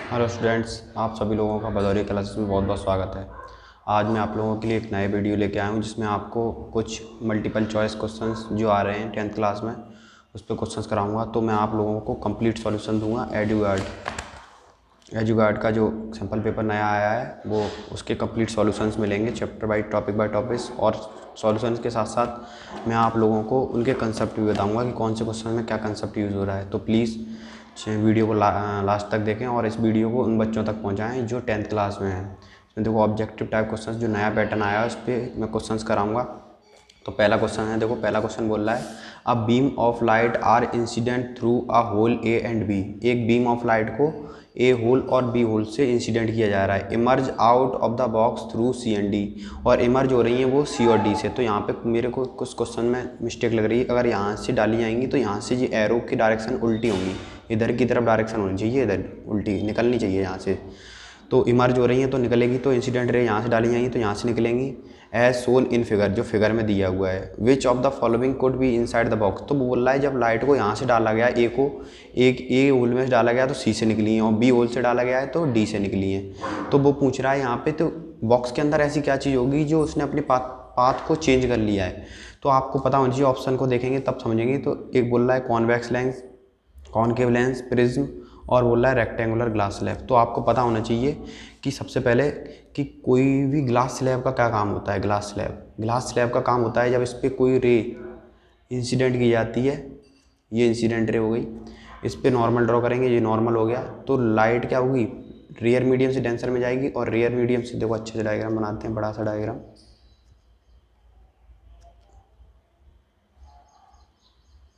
Hello students, आप सभी लोगों का भदौरिया क्लासेस में बहुत बहुत स्वागत है। आज मैं आप लोगों के लिए एक नए वीडियो लेके आया हूँ जिसमें आपको कुछ मल्टीपल चॉइस क्वेश्चंस जो आ रहे हैं 10th क्लास में उस पर क्वेश्चंस कराऊंगा। तो मैं आप लोगों को कंप्लीट सॉल्यूशन दूंगा। एजुगार्ड का जो सैम्पल पेपर नया आया है वो उसके कंप्लीट सॉल्यूशंस मिलेंगे चैप्टर बाय टॉपिक और सॉल्यूशंस के साथ साथ मैं आप लोगों को उनके कंसेप्ट भी बताऊंगा कि कौन से क्वेश्चन में क्या कंसेप्ट यूज़ हो रहा है। तो प्लीज़ वीडियो को लास्ट तक देखें और इस वीडियो को उन बच्चों तक पहुंचाएं जो 10th क्लास में हैं। इसमें देखो ऑब्जेक्टिव टाइप क्वेश्चन जो नया पैटर्न आया है उस पर मैं क्वेश्चंस कराऊंगा। तो पहला क्वेश्चन है, देखो पहला क्वेश्चन बोल रहा है a beam of light are incident through a hole A and B. एक बीम ऑफ लाइट को ए होल और बी होल से इंसिडेंट किया जा रहा है। Emerge out of the box through C and D, और इमर्ज हो रही हैं वो सी और डी से। तो यहाँ पे मेरे को कुछ क्वेश्चन में मिस्टेक लग रही है। अगर यहाँ से डाली जाएंगी तो यहाँ से ये एरो की डायरेक्शन उल्टी होंगी, इधर की तरफ डायरेक्शन होनी चाहिए, इधर उल्टी निकलनी चाहिए यहाँ से। तो इमर्ज हो रही हैं तो निकलेगी, तो इंसिडेंट रे यहाँ से डाली जाएंगी तो यहाँ से निकलेंगी। एज सोल इन फिगर, जो फिगर में दिया हुआ है। विच of the following could be inside the box, तो वो बोल रहा है जब लाइट को यहाँ से डाला गया ए को, एक ए होल में डाला गया तो सी से निकली है और बी होल से डाला गया है तो डी से निकली है। तो वो पूछ रहा है यहाँ पे तो बॉक्स के अंदर ऐसी क्या चीज़ होगी जो उसने अपनी पाथ को चेंज कर लिया है। तो आपको पता होना चाहिए, ऑप्शन को देखेंगे तब समझेंगे। तो एक बोल रहा है convex lens, concave lens, prism, और बोल रहा है रेक्टेंगुलर ग्लास स्लैब। तो आपको पता होना चाहिए कि सबसे पहले कि कोई भी ग्लास स्लैब का क्या काम होता है। ग्लास स्लैब का काम होता है जब इस पर कोई रे इंसिडेंट की जाती है, ये इंसिडेंट रे हो गई, इस पर नॉर्मल ड्रॉ करेंगे, ये नॉर्मल हो गया, तो लाइट क्या होगी, रेयर मीडियम से डेंसर में जाएगी और रेयर मीडियम से, देखो अच्छे से डायग्राम बनाते हैं, बड़ा सा डायग्राम,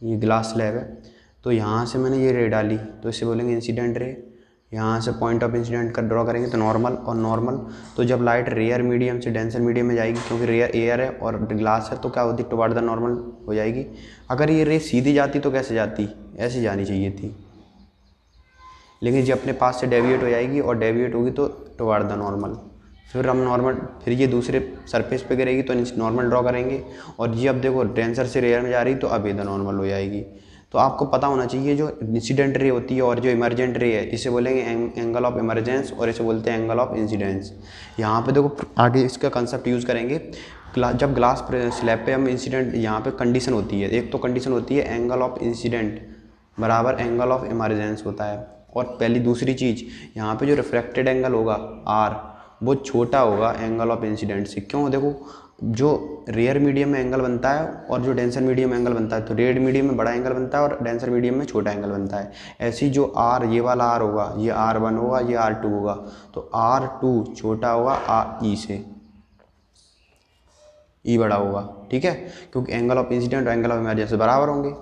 ये ग्लास स्लैब है। तो यहाँ से मैंने ये रे डाली तो इसे बोलेंगे इंसिडेंट रे। यहाँ से पॉइंट ऑफ इंसिडेंट का ड्रॉ करेंगे तो नॉर्मल और नॉर्मल। तो जब लाइट रेयर मीडियम से डेंसर मीडियम में जाएगी, क्योंकि रेयर एयर है और ग्लास है, तो क्या होती, टुवार्ड द नॉर्मल हो जाएगी। अगर ये रे सीधी जाती तो कैसे जाती, ऐसे जानी चाहिए थी, लेकिन ये अपने पास से डेविएट हो जाएगी और डेविएट होगी तो टुवार्ड द नॉर्मल। फिर हम नॉर्मल, फिर ये दूसरे सरफेस पे गिरेगी तो नॉर्मल ड्रॉ करेंगे, और ये अब देखो डेंसर से रेयर में जा रही तो अब इधर नॉर्मल हो जाएगी। तो आपको पता होना चाहिए जो इंसिडेंट रे होती है और जो इमरजेंट रे है, इसे बोलेंगे एंगल ऑफ इमरजेंस और इसे बोलते हैं एंगल ऑफ इंसिडेंस। यहाँ पे देखो आगे इसका कंसेप्ट यूज़ करेंगे। जब ग्लास स्लैब पे हम इंसिडेंट, यहाँ पे कंडीशन होती है, एक तो कंडीशन होती है एंगल ऑफ इंसिडेंट बराबर एंगल ऑफ इमरजेंस होता है, और पहली दूसरी चीज़ यहाँ पे जो रिफ्रैक्टेड एंगल होगा आर, वो छोटा होगा एंगल ऑफ इंसिडेंट से। क्यों, देखो जो रेयर मीडियम में एंगल बनता है और जो डेंसर मीडियम में एंगल बनता है, तो रेयर मीडियम में बड़ा एंगल बनता है और डेंसर मीडियम में छोटा एंगल बनता है। ऐसी जो आर, ये वाला आर होगा, ये R1 होगा, ये R2 होगा, तो R2 छोटा होगा ई से, ई बड़ा होगा, ठीक है, क्योंकि एंगल ऑफ इंसिडेंट और एंगल ऑफ इमरजेंस बराबर होंगे।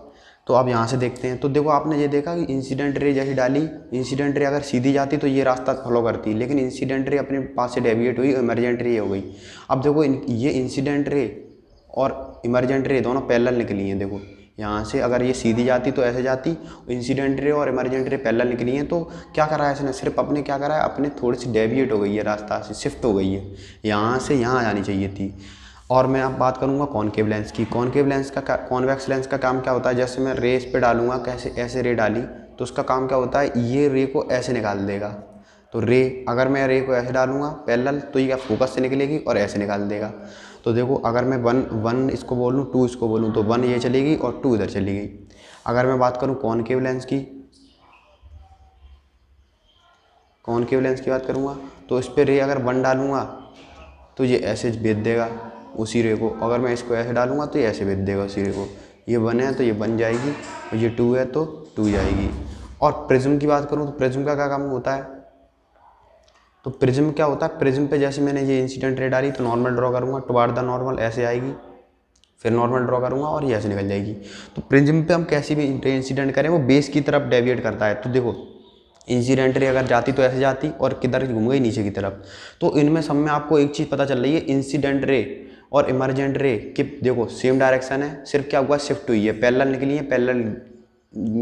तो अब यहाँ से देखते हैं, तो देखो आपने ये देखा कि इंसिडेंट रे जैसी डाली, इंसिडेंट रे अगर सीधी जाती तो ये रास्ता फॉलो करती, लेकिन इंसिडेंट रे अपने पास से डेविएट हुई, इमरजेंट रे हो गई। अब देखो ये इंसिडेंट रे और इमरजेंट रे दोनों पैरेलल निकली हैं। देखो यहाँ से अगर ये सीधी जाती तो ऐसे जाती, इंसिडेंट रे और इमरजेंट रे पैरेलल निकली हैं, तो क्या करा है इसने, सिर्फ अपने क्या करा है, अपने थोड़ी सी डेविएट हो गई है, रास्ता से शिफ्ट हो गई है, यहाँ से यहाँ जानी चाहिए थी। और मैं अब बात करूँगा कॉनकेव लेंस की। कॉनकेव लेंस का, कॉन्वेक्स लेंस का काम क्या होता है, जैसे मैं रे इस पे डालूंगा, कैसे ऐसे रे डाली तो उसका काम क्या होता है, ये रे को ऐसे निकाल देगा। तो रे, अगर मैं रे को ऐसे डालूंगा पैरेलल तो ये क्या फोकस से निकलेगी और ऐसे निकाल देगा। तो देखो अगर मैं वन इसको बोलूँ, 2 इसको बोलूँ, तो 1 ये चली गई और 2 इधर चली गई। अगर मैं बात करूँ कॉनकेव लेंस की, कॉनकेव लेंस की बात करूँगा तो इस पर रे अगर 1 डालूंगा तो ये ऐसे भेज देगा उसी रे को, अगर मैं इसको ऐसे डालूंगा तो ये ऐसे भेज देगा उसी रे को। ये 1 है तो ये 1 जाएगी, और ये 2 है तो 2 जाएगी। और प्रिज्म की बात करूँ तो प्रिज्म का क्या काम होता है, तो प्रिज्म क्या होता है, प्रिज्म पे जैसे मैंने ये इंसिडेंट रे डाली तो नॉर्मल ड्रॉ करूँगा, टुवार्ड द नॉर्मल ऐसे आएगी, फिर नॉर्मल ड्रॉ करूँगा और ये ऐसे निकल जाएगी। तो प्रिज्म पे हम कैसी भी रे इंसिडेंट करें वो बेस की तरफ डेविएट करता है। तो देखो इंसिडेंट रे अगर जाती तो ऐसे जाती और किधर घूम गई, नीचे की तरफ। तो इनमें सब में आपको एक चीज़ पता चल रही है, इंसिडेंट रे और इमरजेंट रे कि देखो सेम डायरेक्शन है, सिर्फ क्या हुआ, शिफ्ट हुई है, पैरेलल निकली है, पैरेलल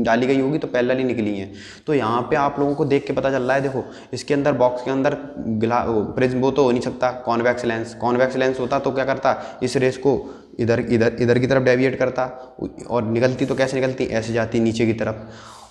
डाली गई होगी तो पैरेलल ही निकली है। तो यहाँ पे आप लोगों को देख के पता चल रहा है, देखो इसके अंदर बॉक्स के अंदर प्रिज्म वो तो हो नहीं सकता, कॉन्वेक्स लेंस होता तो क्या करता, इस रेस को इधर इधर इधर की तरफ डेविएट करता, और निकलती तो कैसे निकलती, ऐसे जाती नीचे की तरफ।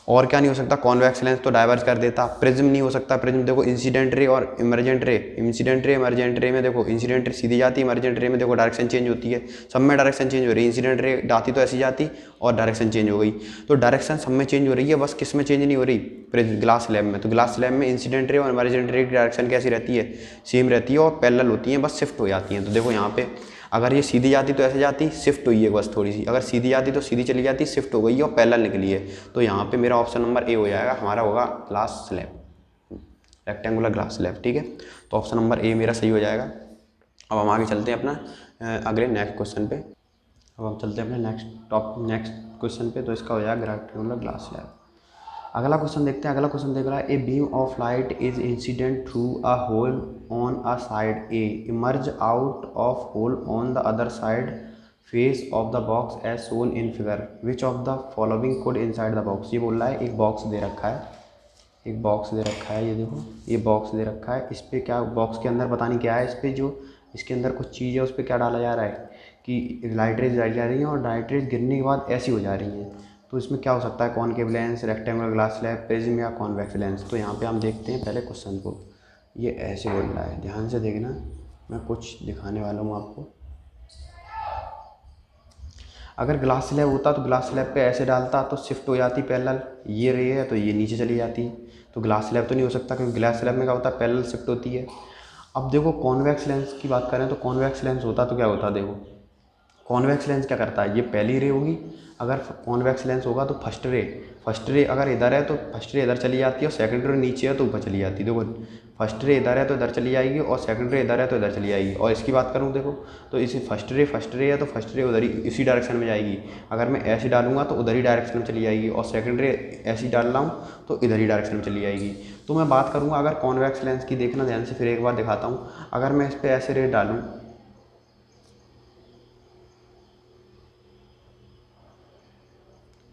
और क्या नहीं हो सकता, कॉन्वेक्स लेंस तो डाइवर्ज कर देता। प्रिज्म नहीं हो सकता, प्रिज्म देखो इंसिडेंट रे और emergent ray, incident ray emergent ray में देखो इंसिडेंट रे सीधी जाती है, इमरजेंट रे में देखो डायरेक्शन चेंज होती है, सब में डायरेक्शन चेंज हो रही है। इंसिडेंट रे जाती तो ऐसी जाती और डायरेक्शन चेंज हो गई, तो डायरेक्शन सब में चेंज हो रही है, बस किस में चेंज नहीं हो रही, ग्लास स्लैब में। तो ग्लास स्लैब में इंसिडेंट रे और इमरजेंट रे की डायरेक्शन कैसी रहती है, सेम रहती है और पैरेलल होती है, बस शिफ्ट हो जाती हैं। तो देखो यहाँ पे अगर ये सीधी जाती तो ऐसे जाती, शिफ्ट हुई है बस थोड़ी सी, अगर सीधी जाती तो सीधी चली जाती, शिफ्ट हो गई और पैरेलल निकली है। तो यहाँ पे मेरा ऑप्शन नंबर ए हो जाएगा, हमारा होगा glass slab, rectangular glass slab. ठीक है, तो ऑप्शन नंबर ए मेरा सही हो जाएगा। अब हम आगे चलते हैं अपना अगले नेक्स्ट क्वेश्चन पे। अब हम चलते हैं अपने नेक्स्ट क्वेश्चन पे, तो इसका हो जाएगा रेक्टेंगुलर ग्लास स्लैब। अगला क्वेश्चन देखते हैं। अगला क्वेश्चन देख रहा है, a beam of light is incident through a hole on a side A, emerge out of hole on the other side face of the box as shown in figure, which of the following could inside the box. ये बोल रहा है एक box दे रखा है, एक box दे रखा है, ये देखो ये बॉक्स दे रखा है, इस पर क्या बॉक्स के अंदर पता नहीं क्या है, इस पर जो इसके अंदर कुछ चीज़ है उस पर क्या डाला जा रहा है कि लाइट रेज डाली जा रही हैं और लाइट रेज गिरने के बाद ऐसी हो जा रही हैं। तो इसमें क्या हो सकता है, concave lens, rectangular glass slab, prism या कॉन्वेक्स लेंस। तो यहाँ पे हम देखते हैं पहले क्वेश्चन को, ये ऐसे बोल रहा है, ध्यान से देखना, मैं कुछ दिखाने वाला हूँ आपको। अगर ग्लास स्लैब होता तो ग्लास स्लैब पे ऐसे डालता तो शिफ्ट हो जाती पैरेलल, ये रे है तो ये नीचे चली जाती। तो ग्लास स्लैब तो नहीं हो सकता, क्योंकि ग्लास स्लैब में क्या होता है, पैरेलल शिफ्ट होती है। अब देखो कॉन्वेक्स लेंस की बात करें तो कॉन्वेक्स लेंस होता तो क्या होता, देखो कॉन्वेक्स लेंस क्या करता है, ये पहली रे होगी, अगर कॉन्वेक्स लेंस होगा तो फर्स्ट रे अगर इधर है तो फर्स्ट रे इधर चली जाती है और सेकंड रे नीचे है तो ऊपर चली जाती है। देखो फर्स्ट रे इधर है तो इधर चली जाएगी और सेकंड रे इधर है तो इधर चली जाएगी। और इसकी बात करूँ देखो तो इसी फर्स्ट रे है तो फर्स्ट रे उधर ही इसी डायरेक्शन में जाएगी, अगर मैं ऐसे डालूंगा तो उधर ही डायरेक्शन में चली जाएगी, और सेकंड रे ऐसी डाल रहा हूँ तो इधर ही डायरेक्शन में चली जाएगी। तो मैं बात करूँगा अगर कॉन्वेक्स लेंस की, देखना ध्यान से, फिर एक बार दिखाता हूँ। अगर मैं इस पर ऐसे रे डालूँ,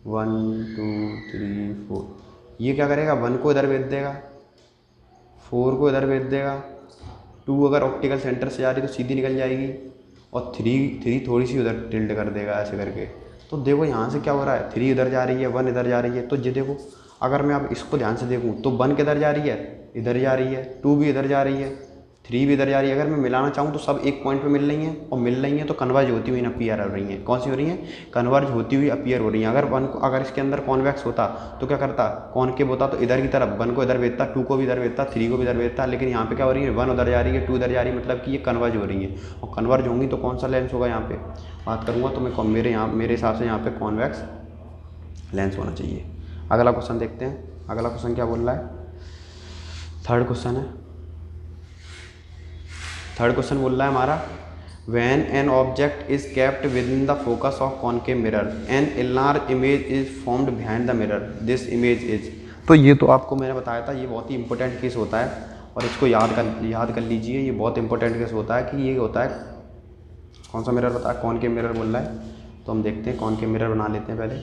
1 2 3 4, ये क्या करेगा, 1 को इधर भेज देगा, 4 को इधर भेज देगा, 2 अगर ऑप्टिकल सेंटर से जा रही तो सीधी निकल जाएगी, और 3 थोड़ी सी उधर टिल्ट कर देगा ऐसे करके। तो देखो यहाँ से क्या हो रहा है, 3 इधर जा रही है, 1 इधर जा रही है। तो ये देखो अगर मैं अब इसको ध्यान से देखूँ तो 1 किधर जा रही है, इधर जा रही है, 2 भी इधर जा रही है, 3 भी इधर जा रही है। अगर मैं मिलाना चाहूँ तो सब एक पॉइंट पे मिल रही हैं, और मिल रही हैं तो कन्वर्ज होती हुई अपीयर हो रही हैं। कौन सी हो रही हैं, कन्वर्ज होती हुई अपीयर हो रही हैं। अगर इसके अंदर कॉन्वेक्स होता तो क्या करता, कॉनकेव होता तो इधर की तरफ 1 को इधर भेजता, 2 को भी इधर भेजता, 3 को भी इधर भेजता। लेकिन यहाँ पे क्या हो रही है, 1 उधर जा रही है, 2 इधर जा रही है, मतलब कि ये कन्वर्ज हो रही है। और कन्वर्ज होंगी तो कौन सा लेंस होगा, यहाँ पे बात करूँगा तो मैं मेरे हिसाब से यहाँ पे कॉन्वेक्स लेंस होना चाहिए। अगला क्वेश्चन देखते हैं। अगला क्वेश्चन क्या बोल रहा है, थर्ड क्वेश्चन है। थर्ड क्वेश्चन बोल रहा है हमारा, when an object is kept within the focus of concave mirror an enlarge image is formed behind the mirror, this image is. तो ये तो आपको मैंने बताया था, ये बहुत ही इंपॉर्टेंट केस होता है और इसको याद कर लीजिए। ये बहुत इंपॉर्टेंट केस होता है कि ये होता है, कौन सा मिरर बताया, कॉनकेव मिरर बोल रहा है। तो हम देखते हैं, कॉनकेव मिरर बना लेते हैं पहले,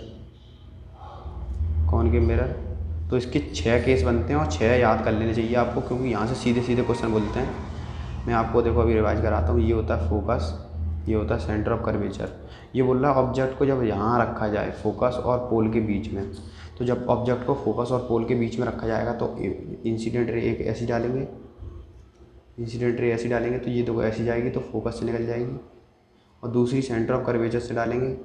कॉनकेव मिरर। तो इसके 6 केस बनते हैं और 6 याद कर लेने चाहिए आपको, क्योंकि यहाँ से सीधे सीधे क्वेश्चन बोलते हैं। मैं आपको देखो अभी रिवाइज कराता हूँ। ये होता है फोकस, ये होता है सेंटर ऑफ कर्वेचर। ये बोल रहा है ऑब्जेक्ट को जब यहाँ रखा जाए फोकस और पोल के बीच में, तो जब ऑब्जेक्ट को फोकस और पोल के बीच में रखा जाएगा तो इंसिडेंट रे एक ऐसी डालेंगे, इंसिडेंट रे ऐसी डालेंगे तो ये देखो ऐसी जाएगी तो फोकस से निकल जाएगी, और दूसरी सेंटर ऑफ कर्वेचर से डालेंगे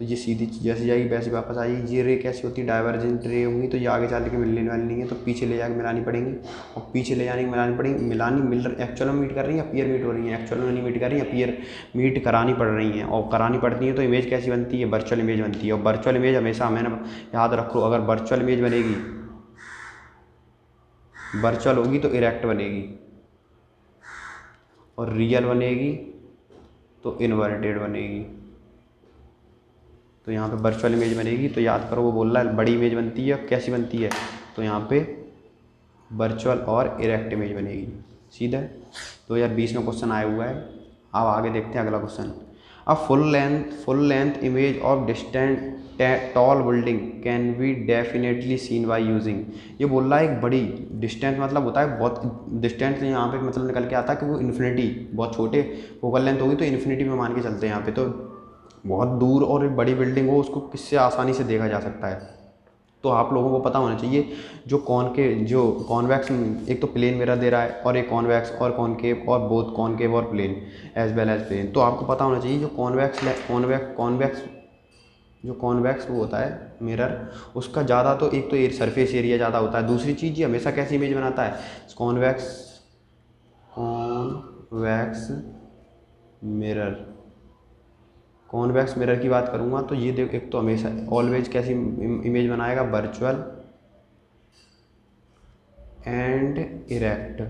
तो ये सीधी जैसे जाएगी वैसे वापस आएगी। ये रे कैसी होती है, डाइवर्जेंट रे होंगी, तो ये आगे चल के मिलने वाली नहीं है, तो पीछे ले जाकर मिलानी पड़ेंगी, और पीछे ले जाने की मिलानी पड़ेंगी। एक्चुअल में मीट कर रही है, अपीयर मीट हो रही है, एक्चुअल में नहीं मीट कर रही है, अपीयर मीट करानी पड़ रही हैं। और करानी पड़ती है तो इमेज कैसी बनती है, वर्चुअल इमेज बनती है। और वर्चुअल इमेज हमेशा मैंने याद रखो, अगर वर्चुअल इमेज बनेगी, वर्चुअल होगी तो इरेक्ट बनेगी, और रियल बनेगी तो इन्वर्टेड बनेगी। तो यहाँ पे वर्चुअल इमेज बनेगी, तो याद करो वो बोल रहा है बड़ी इमेज बनती है, कैसी बनती है, तो यहाँ पे वर्चुअल और इरेक्ट इमेज बनेगी। सीधा 2020 में क्वेश्चन आया हुआ है। अब आगे देखते हैं अगला question. A full length image of distant tall building can be definitely seen by using. ये बोल रहा है एक बड़ी डिस्टेंस, मतलब होता है बहुत डिस्टेंस, यहाँ पे मतलब निकल के आता है क्योंकि इन्फिनिटी, बहुत छोटे फोकल लेंथ होगी तो इन्फिनिटी में मान के चलते हैं यहाँ पे। तो बहुत दूर और एक बड़ी बिल्डिंग हो, उसको किससे आसानी से देखा जा सकता है, तो आप लोगों को पता होना चाहिए जो कॉन्वेक्स, एक तो प्लेन मिरर दे रहा है और एक कॉन्वेक्स और कॉनकेव और बोथ कॉनकेव और plane as well as plane. तो आपको पता होना चाहिए जो कॉन्वेक्स वो होता है मिरर, उसका ज़्यादा तो एक तो सरफेस एरिया ज़्यादा होता है। दूसरी चीज़ ये हमेशा कैसी इमेज बनाता है, कॉन्वेक्स मिरर। कॉन्वेक्स मिरर की बात करूँगा तो ये देख, एक तो हमेशा ऑलवेज कैसी इमेज बनाएगा, virtual and erect,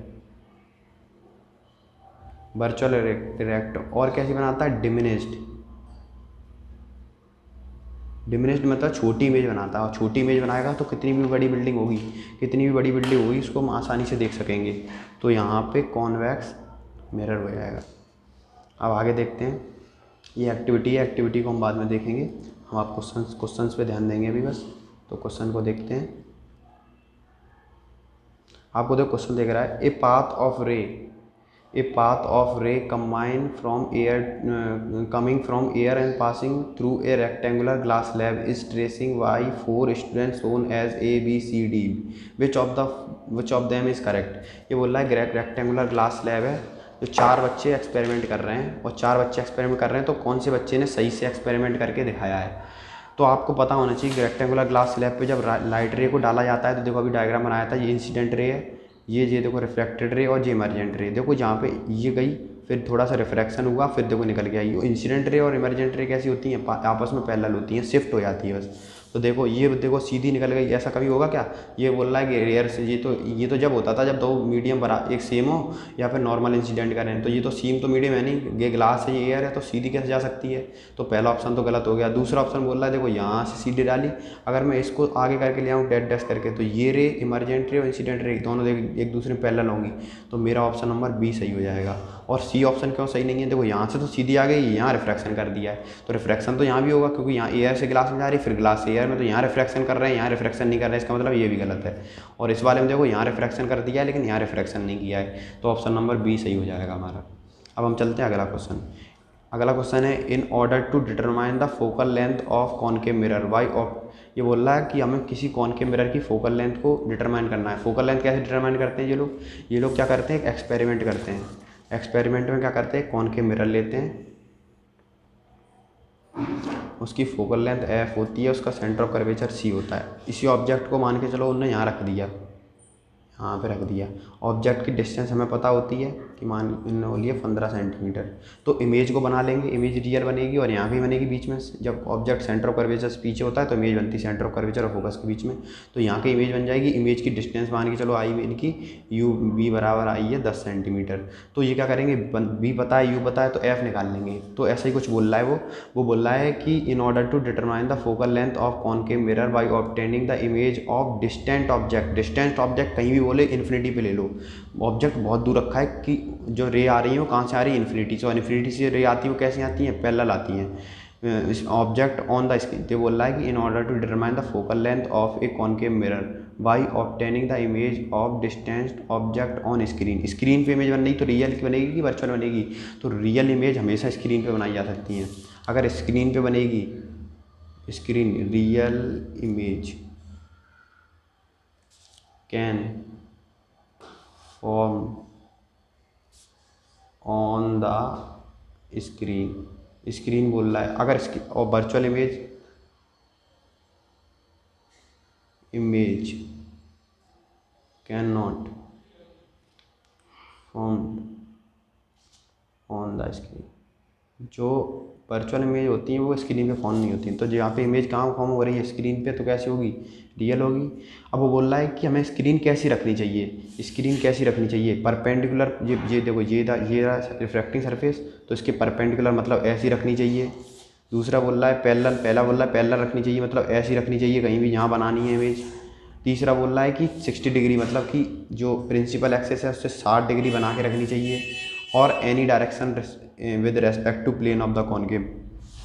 virtual erect. और कैसी बनाता है, डिमिनिश्ड मतलब छोटी इमेज बनाता है। और छोटी इमेज बनाएगा तो कितनी भी बड़ी बिल्डिंग होगी उसको हम आसानी से देख सकेंगे। तो यहाँ पे कॉन्वेक्स मिरर हो जाएगा। अब आगे देखते हैं, ये एक्टिविटी को हम बाद में देखेंगे, हम आप क्वेश्चंस पे ध्यान देंगे अभी बस। तो क्वेश्चन को देखते हैं। आपको देखो क्वेश्चन देख रहा है, ए path of ray coming from air and passing through a rectangular glass slab is tracing by 4 students shown as A, B, C, D. Which of them is correct? ये बोल रहा है रेक्टेंगुलर ग्लास स्लैब है, जो 4 बच्चे experiment कर रहे हैं और 4 बच्चे एक्सपेरिमेंट कर रहे हैं, तो कौन से बच्चे ने सही से एक्सपेरिमेंट करके दिखाया है। तो आपको पता होना चाहिए कि रेक्टेंगुलर ग्लास स्लैब पे जब लाइट रे को डाला जाता है, तो देखो अभी डायग्राम बनाया था, ये इंसिडेंट रे है, ये देखो रिफ्लेक्टेड रे और ये इमर्जेंट रे। देखो जहाँ पे ये गई, फिर थोड़ा सा रिफ्रैक्शन हुआ, फिर देखो निकल के आई। इंसिडेंट रे और इमर्जेंट रे कैसी होती हैं, आपस में पैरेलल होती हैं, शिफ्ट हो जाती है बस। तो देखो ये देखो सीधी निकल गई, ऐसा कभी होगा क्या। ये बोल रहा है कि रेयर से, ये तो जब होता था जब दो मीडियम एक सेम हो या फिर नॉर्मल इंसिडेंट करें। तो ये तो सेम तो मीडियम है नहीं, ये ग्लास है, ये एयर है, तो सीधी कैसे जा सकती है। तो पहला ऑप्शन तो गलत हो गया। दूसरा ऑप्शन बोल रहा है, देखो यहाँ से सीधी डाली, अगर मैं इसको आगे करके ले आऊँ डैश करके, तो ये रे इमरजेंट रे और इंसिडेंट रे दोनों एक दूसरे में पैरेलल होंगी। तो मेरा ऑप्शन नंबर बी सही हो जाएगा। और सी ऑप्शन क्यों सही नहीं है, देखो यहाँ से तो सीधी आ गई, यहाँ रिफ्रैक्शन कर दिया है, तो रिफ्रैक्शन तो यहाँ भी होगा, क्योंकि यहाँ एयर से ग्लास में जा रही, फिर ग्लास से एयर में, तो यहाँ रिफ्रैक्शन कर रहे हैं, यहाँ रिफ्रैक्शन नहीं कर रहे हैं, इसका मतलब ये भी गलत है। और इस वाले में देखो यहाँ रिफ्रैक्शन कर दिया है लेकिन यहाँ रिफ्रैक्शन नहीं किया है, तो ऑप्शन नंबर बी सही हो जाएगा हमारा। अब हम चलते हैं अगला क्वेश्चन है, in order to determine the focal length of concave mirror by ये बोल रहा है कि हमें किसी कॉनकेव मिरर की फोकल लेंथ को डिटरमाइन करना है। फोकल लेंथ कैसे डिटरमाइन करते हैं ये लोग क्या करते हैं, एक्सपेरिमेंट करते हैं। एक्सपेरिमेंट में क्या करते हैं, कॉनकेव मिरर लेते हैं, उसकी फोकल लेंथ एफ होती है, उसका सेंटर ऑफ कर्वेचर सी होता है। इसी ऑब्जेक्ट को मान के चलो उन्होंने यहाँ रख दिया, यहाँ पे रख दिया। ऑब्जेक्ट की डिस्टेंस हमें पता होती है कि मान इन्होंने लिए 15 सेंटीमीटर। तो इमेज को बना लेंगे, इमेज रियल बनेगी और यहाँ भी बनेगी बीच में। जब ऑब्जेक्ट सेंटर ऑफ कर्वेचर से पीछे होता है तो इमेज बनती है सेंटर ऑफ कर्वेचर और फोकस के बीच में। तो यहाँ की इमेज बन जाएगी। इमेज की डिस्टेंस मान के चलो आई इनकी यू बी बराबर आई है 10 सेंटीमीटर। तो ये क्या करेंगे, बी पता है यू पता है तो एफ निकाल लेंगे। तो ऐसा ही कुछ बोल रहा है वो बोल रहा है कि in order to determine the focal length of concave mirror by obtaining the image of distant object. Distant object कहीं भी बोले इन्फिनिटी पे ले लो, ऑब्जेक्ट बहुत दूर रखा है कि जो रे आ रही है वो कहाँ से आ रही है, इन्फिनिटी से। और इन्फिनिटी से रे आती है वो कैसी आती हैं, पैरेलल आती हैं। इस ऑब्जेक्ट ऑन द स्क्रीन, तो बोल रहा है कि in order to determine the focal length of a concave mirror by obtaining the image of distant object on screen. Screen पे इमेज बनेगी तो रियल की बनेगी कि वर्चुअल बनेगी, तो रियल इमेज हमेशा स्क्रीन पे बनाई जा सकती हैं। अगर स्क्रीन पे बनेगी, real image can form on the screen बोल रहा है। अगर और virtual image can not form on the screen. जो वर्चुअल इमेज होती हैं वो स्क्रीन पे फॉर्म नहीं होती, तो यहाँ पे इमेज कहाँ फॉर्म हो रही है, स्क्रीन पे, तो कैसी होगी, रियल होगी। अब वो बोल रहा है कि हमें स्क्रीन कैसी रखनी चाहिए, परपेंडिकुलर। ये देखो ये रिफ्रैक्टिंग सरफेस, तो इसके परपेंडिकुलर मतलब ऐसी रखनी चाहिए। दूसरा बोल रहा है पैरेलल, पहला बोल रहा है पैरेलल रखनी चाहिए, मतलब ऐसी रखनी चाहिए, कहीं भी यहाँ बनानी है इमेज। तीसरा बोल रहा है कि 60 डिग्री, मतलब कि जो प्रिंसिपल एक्सिस है उससे 60 डिग्री बना के रखनी चाहिए। और any direction with respect to plane of the concave.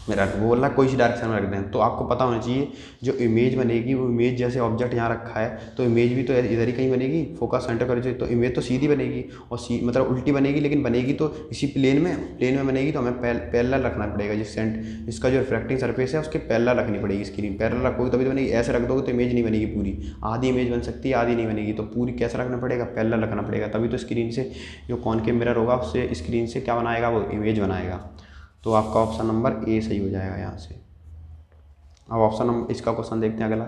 Mirror, वो बोल रहा है कोई सी डायरेक्शन में रख दें। तो आपको पता होना चाहिए जो इमेज बनेगी वो इमेज, जैसे ऑब्जेक्ट यहाँ रखा है तो इमेज भी तो इधर ही कहीं बनेगी, फोकस सेंटर कर चाहिए, तो इमेज तो सीधी बनेगी और मतलब उल्टी बनेगी, लेकिन बनेगी तो इसी प्लेन में बनेगी। तो हमें पैरेलल रखना पड़ेगा, इसका जो रिफ्रैक्टिंग सरफेस है उसके पैरेलल रखनी पड़ेगी स्क्रीन, पैरेलल रखोगे तभी तो बनेगी। ऐसे रख दोगे तो इमेज नहीं बनेगी पूरी, आधी इमेज बन सकती है आधी नहीं बनेगी। तो पूरी कैसे रखना पड़ेगा, पैरेलल रखना पड़ेगा, तभी तो स्क्रीन से जो कॉनकेव मिरर होगा उससे स्क्रीन से क्या बनाएगा, वो इमेज बनाएगा। तो आपका ऑप्शन नंबर ए सही हो जाएगा यहाँ से। अब ऑप्शन नंबर इसका क्वेश्चन देखते हैं अगला।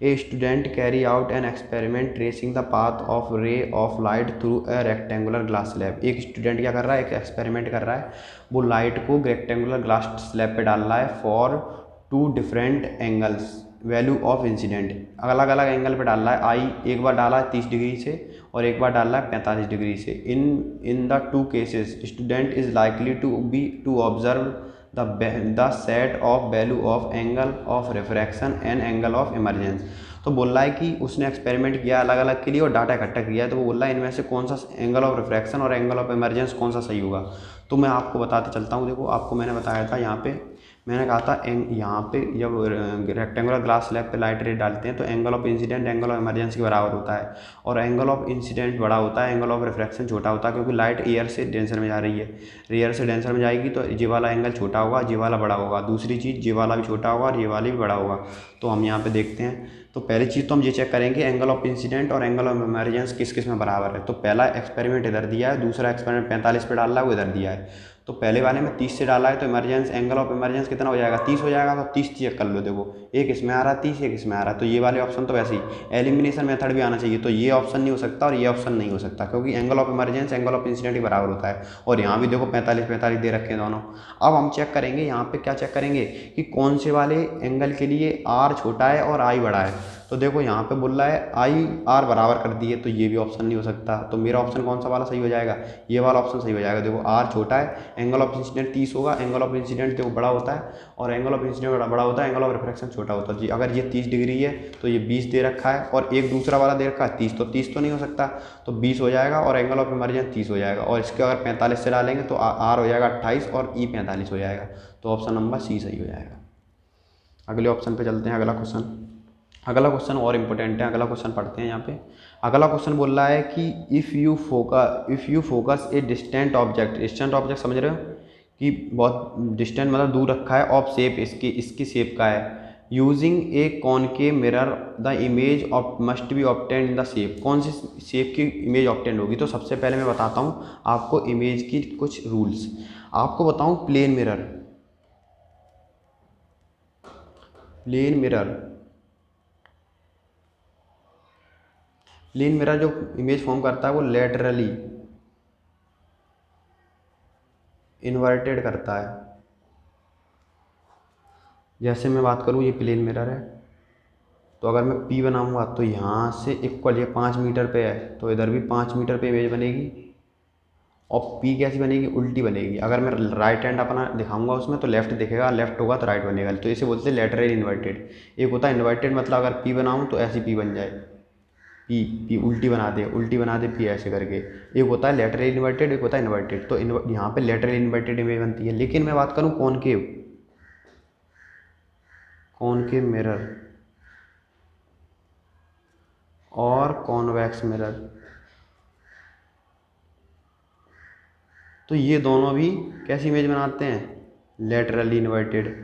A student carry out an experiment tracing the path of ray of light through a rectangular glass slab. एक स्टूडेंट क्या कर रहा है, एक एक्सपेरिमेंट कर रहा है, वो लाइट को रेक्टेंगुलर ग्लास स्लैब पे डाल रहा है for 2 different angles value of incident, अलग अलग एंगल पे डाल रहा है। आई एक बार डाला है 30 डिग्री से और एक बार डाल रहा है 45 डिग्री से। In the 2 cases student is likely to observe the set of value of angle of refraction and angle of emergence. तो बोल रहा है कि उसने एक्सपेरिमेंट किया अलग अलग के लिए और डाटा इकट्ठा किया है, तो वो बोल रहा है इनमें से कौन सा एंगल ऑफ रिफ्रैक्शन और एंगल ऑफ इमरजेंस कौन सा सही होगा। तो मैं आपको बताते चलता हूँ। देखो आपको मैंने बताया था यहाँ पे, मैंने कहा था यहाँ पे जब रेक्टेंगुलर ग्लास स्लैब पे लाइट रे डालते हैं तो angle of incident angle of emergency के बराबर होता है, और एंगल ऑफ इंसिडेंट बड़ा होता है, एंगल ऑफ रिफ्रैक्शन छोटा होता है, क्योंकि लाइट एयर से डेंसर में जा रही है। एयर से डेंसर में जाएगी तो ये वाला एंगल छोटा होगा, ये वाला बड़ा होगा। दूसरी चीज़ ये वाला भी छोटा होगा और ये वाली भी बड़ा होगा। तो हम यहाँ पे देखते हैं, तो पहली चीज़ तो हम ये चेक करेंगे एंगल ऑफ इंसिडेंट और एंगल ऑफ इमरजेंस किस किस में बराबर है। तो पहला एक्सपेरिमेंट इधर दिया है, दूसरा एक्सपेरिमेंट 45 पे डाल रहा है, वो इधर दिया है। तो पहले वाले में 30 से डाला है तो इमरजेंस एंगल ऑफ इमरजेंस कितना हो जाएगा, 30 हो जाएगा। तो 30 चेक कर लो, देखो एक इसमें आ रहा है 30, एक इसमें आ रहा है। तो ये वाले ऑप्शन तो वैसे ही एलिमिनेशन मेथड भी आना चाहिए, तो ये ऑप्शन नहीं हो सकता और ये ऑप्शन नहीं हो सकता, क्योंकि angle of emergence angle of incidence ही बराबर होता है। और यहाँ भी देखो 45 दे रखे हैं दोनों। अब हम चेक करेंगे यहाँ पे, क्या चेक करेंगे कि कौन से वाले एंगल के लिए आर छोटा है और आई बड़ा है। तो देखो यहाँ पे बोल रहा है आई आर बराबर कर दिए, तो ये भी ऑप्शन नहीं हो सकता। तो मेरा ऑप्शन कौन सा वाला सही हो जाएगा, ये वाला ऑप्शन सही हो जाएगा। देखो आर छोटा है, एंगल ऑफ इंसिडेंट 30 होगा, एंगल ऑफ इंसिडेंट देखो बड़ा होता है और एंगल ऑफ इंसिडेंट बड़ा होता है, एंगल ऑफ रिफ्रैक्शन छोटा होता है जी। अगर ये 30 डिग्री है तो ये 20 दे रखा है और एक दूसरा वाला दे रखा है 30, तो 30 तो नहीं हो सकता, तो 20 हो जाएगा और एंगल ऑफ इमरजेंस 30 हो जाएगा। और इसके अगर 45 से डालेंगे तो आर हो जाएगा 28 और ई 45 हो जाएगा। तो ऑप्शन नंबर सी सही हो जाएगा। अगले ऑप्शन पे चलते हैं। अगला क्वेश्चन और इम्पोर्टेंट है। अगला क्वेश्चन पढ़ते हैं यहाँ पे। अगला क्वेश्चन बोल रहा है कि if you focus a distant object समझ रहे हो कि बहुत डिस्टेंट मतलब दूर रखा है, ऑफ शेप इसकी शेप का है, using A concave mirror the image of must be obtained in the shape. कौन सी शेप की इमेज ऑब्टेंड होगी। तो सबसे पहले मैं बताता हूँ आपको इमेज की कुछ रूल्स। आपको बताऊँ प्लेन मिरर जो इमेज फॉर्म करता है वो लेटरली इन्वर्टेड करता है। जैसे मैं बात करूँ, ये प्लेन मिरर है, तो अगर मैं P बनाऊंगा तो यहाँ से इक्वल ये 5 मीटर पे है, तो इधर भी 5 मीटर पे इमेज बनेगी। और P कैसी बनेगी, उल्टी बनेगी। अगर मैं राइट हैंड अपना दिखाऊंगा उसमें तो लेफ्ट दिखेगा, लेफ्ट होगा तो राइट बनेगा। तो इसे बोलते हैं लेटरली इन्वर्टेड। एक होता है इन्वर्टेड, मतलब अगर P बनाऊँ तो ऐसी P बन जाए, पी उल्टी बना दे पी ऐसे करके। एक होता है लेटरली इन्वर्टेड, एक होता है इन्वर्टेड। तो यहाँ पे लेटरली इन्वर्टेड इमेज बनती है। लेकिन मैं बात करूँ कॉनकेव मिरर और कॉन्वेक्स मिरर, तो ये दोनों भी कैसी इमेज बनाते हैं, लेटरली इन्वर्टेड।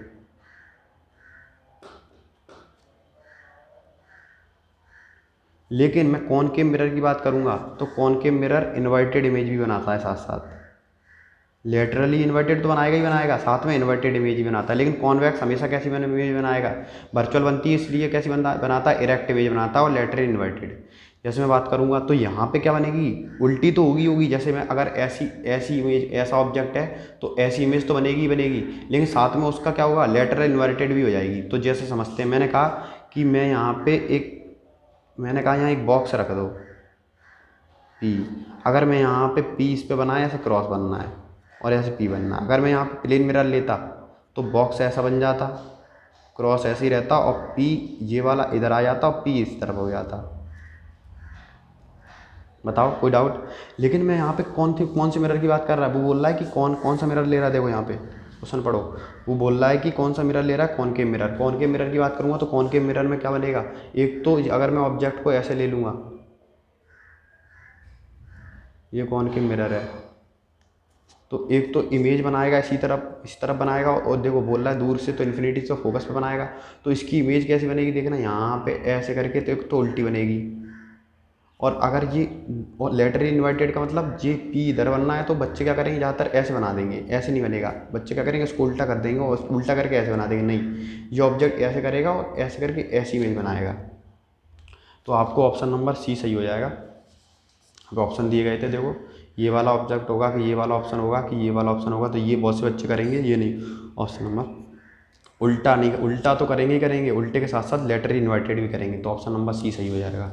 लेकिन मैं कॉनकेव मिरर की बात करूंगा तो कॉनकेव मिरर इन्वर्टेड इमेज भी बनाता है साथ साथ। लेटरली इन्वर्टेड तो बनाएगा ही बनाएगा, साथ में इन्वर्टेड इमेज भी बनाता है। लेकिन कॉन्वेक्स हमेशा कैसी इमेज बनाएगा, वर्चुअल बनती है इसलिए कैसी बनाता है, इरेक्ट इमेज बनाता है और लेटरली इन्वर्टेड। जैसे मैं बात करूंगा तो यहाँ पे क्या बनेगी, उल्टी तो होगी। जैसे मैं अगर ऐसी इमेज, ऐसा ऑब्जेक्ट है तो ऐसी इमेज तो बनेगी ही बनेगी, लेकिन साथ में उसका क्या होगा, लेटरल इन्वर्टेड भी हो जाएगी। तो जैसे समझते हैं, मैंने कहा कि यहाँ एक बॉक्स रख दो P। अगर मैं यहाँ पे P इस पे बनाया, ऐसे क्रॉस बनना है और ऐसे P बनना है। अगर मैं यहाँ पे प्लेन मिरर लेता तो बॉक्स ऐसा बन जाता, क्रॉस ऐसे ही रहता और P ये वाला इधर आ जाता और P इस तरफ हो जाता। बताओ कोई डाउट। लेकिन मैं यहाँ पे कौन सी मिरर की बात कर रहा है, वो बोल रहा है कि कौन सा मिरर ले रहा है। देखो यहाँ पे क्वेश्चन पढ़ो। वो बोल रहा है कि कौन सा मिरर ले रहा है, कॉनकेव मिरर। कॉनकेव मिरर की बात करूँगा तो कॉनकेव मिरर में क्या बनेगा, एक तो अगर मैं ऑब्जेक्ट को ऐसे ले लूँगा, ये कॉनकेव मिरर है, तो एक तो इमेज बनाएगा इसी तरफ बनाएगा, और देखो बोल रहा है दूर से तो इन्फिनिटी से फोकस पे बनाएगा, तो इसकी इमेज कैसी बनेगी देखना, यहाँ पे ऐसे करके, तो एक तो उल्टी बनेगी। और अगर ये लेटरली इन्वर्टेड का मतलब ये पी इधर बनना है, तो बच्चे क्या करेंगे, ज़्यादातर ऐसे बना देंगे, ऐसे नहीं बनेगा। बच्चे क्या करेंगे, उसको उल्टा कर देंगे, और उल्टा करके ऐसे बना देंगे। नहीं, ये ऑब्जेक्ट ऐसे करेगा और ऐसे करके ऐसी इमेज बनाएगा। तो आपको ऑप्शन नंबर सी सही हो जाएगा। अब ऑप्शन दिए गए थे, देखो ये वाला ऑब्जेक्ट होगा कि ये वाला ऑप्शन होगा कि ये वाला ऑप्शन होगा, तो ये बहुत से बच्चे करेंगे, ये नहीं। ऑप्शन नंबर उल्टा नहीं, उल्टा तो करेंगे ही करेंगे, उल्टे के साथ साथ लेटरली इन्वर्टेड भी करेंगे, तो ऑप्शन नंबर सी सही हो जाएगा।